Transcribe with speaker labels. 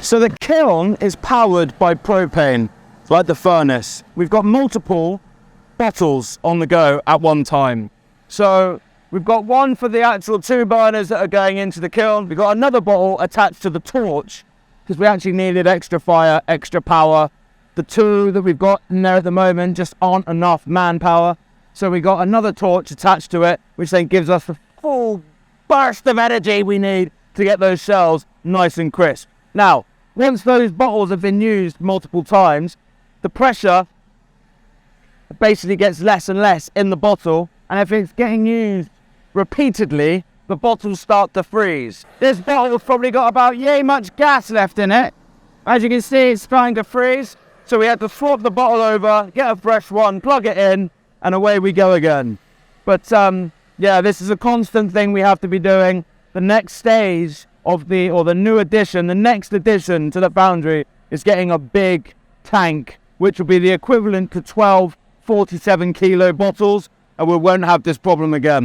Speaker 1: So the kiln is powered by propane, like the furnace. We've got multiple bottles on the go at one time. So we've got one for the actual 2 burners that are going into the kiln. We've got another bottle attached to the torch because we actually needed extra fire, extra power. The 2 that we've got in there at the moment just aren't enough manpower. So we got another torch attached to it, which then gives us the full burst of energy we need to get those shells nice and crisp. Now, once those bottles have been used multiple times, the pressure basically gets less and less in the bottle, and if it's getting used repeatedly, the bottles start to freeze. This bottle's probably got about yay much gas left in it. As you can see, it's starting to freeze, so we had to swap the bottle over, get a fresh one, plug it in, and away we go again. But yeah, this is a constant thing we have to be doing. The next stage of the next addition to the Foundry is getting a big tank, which will be the equivalent to 12 47 kilo bottles, and we won't have this problem again.